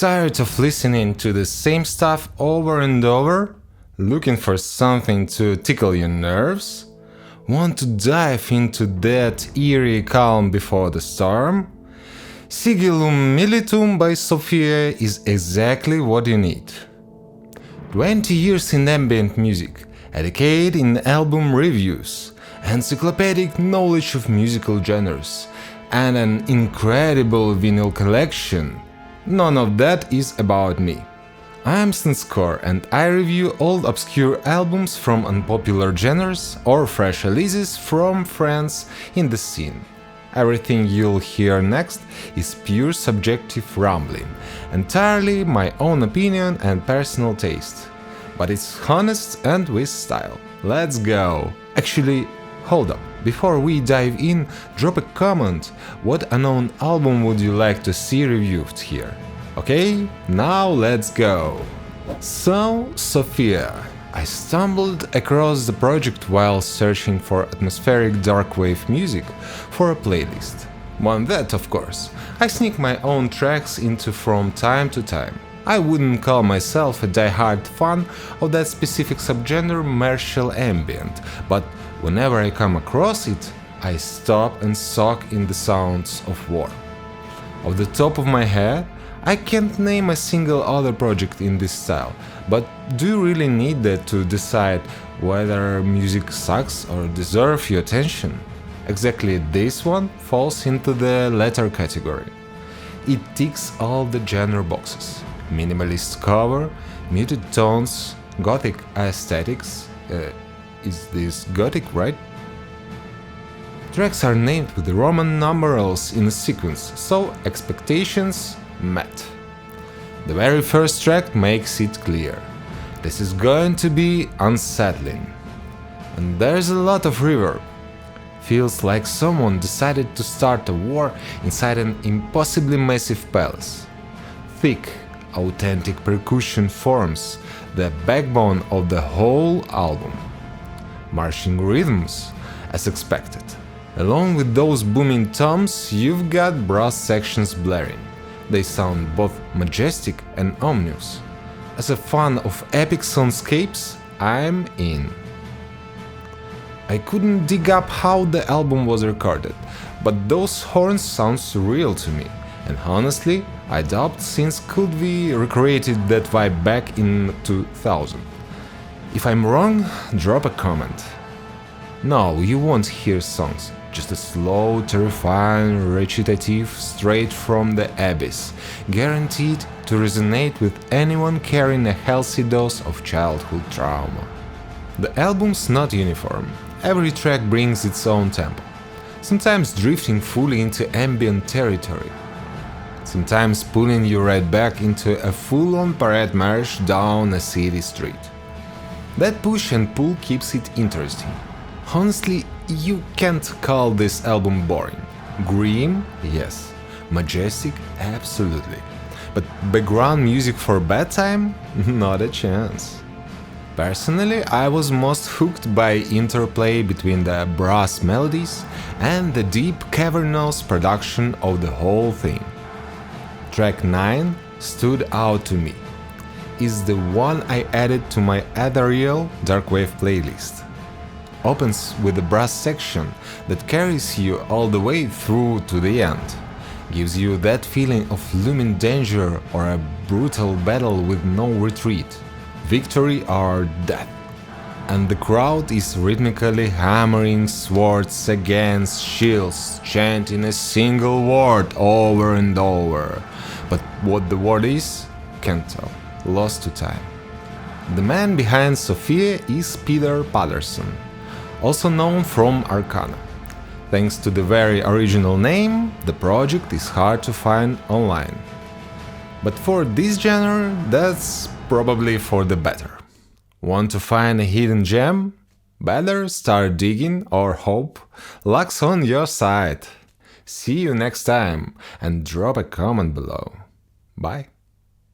Tired of listening to the same stuff over and over? Looking for something to tickle your nerves? Want to dive into that eerie calm before the storm? Sigillum Militum by Sophia is exactly what you need. 20 years in ambient music, a decade in album reviews, encyclopedic knowledge of musical genres, and an incredible vinyl collection. None of that is about me. I am Score and I review old obscure albums from unpopular genres or fresh releases from friends in the scene. Everything you'll hear next is pure subjective rambling, entirely my own opinion and personal taste. But it's honest and with style. Let's go! Actually, hold up. Before we dive in, drop a comment. What unknown album would you like to see reviewed here? Okay, now let's go! So, Sophia. I stumbled across the project while searching for atmospheric darkwave music for a playlist. One that, of course, I sneak my own tracks into from time to time. I wouldn't call myself a die-hard fan of that specific subgenre martial ambient, but whenever I come across it, I stop and soak in the sounds of war. Off the top of my head, I can't name a single other project in this style, but do you really need that to decide whether music sucks or deserves your attention? Exactly this one falls into the latter category. It ticks all the genre boxes. Minimalist cover, muted tones, gothic aesthetics. Is this gothic, right? Tracks are named with the Roman numerals in a sequence, so expectations met. The very first track makes it clear. This is going to be unsettling. And there's a lot of reverb. Feels like someone decided to start a war inside an impossibly massive palace. Thick, authentic percussion forms the backbone of the whole album. Marching rhythms, as expected. Along with those booming toms, you've got brass sections blaring. They sound both majestic and ominous. As a fan of epic soundscapes, I'm in. I couldn't dig up how the album was recorded, but those horns sound surreal to me, and honestly, I doubt since could we recreated that vibe back in 2000. If I'm wrong, drop a comment. No, you won't hear songs. Just a slow, terrifying recitative straight from the abyss, guaranteed to resonate with anyone carrying a healthy dose of childhood trauma. The album's not uniform. Every track brings its own tempo, sometimes drifting fully into ambient territory, sometimes pulling you right back into a full-on parade march down a city street. That push and pull keeps it interesting. Honestly, you can't call this album boring. Grim? Yes. Majestic? Absolutely. But background music for bedtime? Not a chance. Personally, I was most hooked by interplay between the brass melodies and the deep cavernous production of the whole thing. Track 9 stood out to me. Is the one I added to my ethereal darkwave playlist. Opens with a brass section that carries you all the way through to the end, gives you that feeling of looming danger or a brutal battle with no retreat, victory or death. And the crowd is rhythmically hammering swords against shields, chanting a single word over and over. But what the word is, can't tell, lost to time. The man behind Sophia is Peter Patterson, also known from Arcana. Thanks to the very original name, the project is hard to find online. But for this genre, that's probably for the better. Want to find a hidden gem? Better start digging or hope luck's on your side. See you next time and drop a comment below. Bye.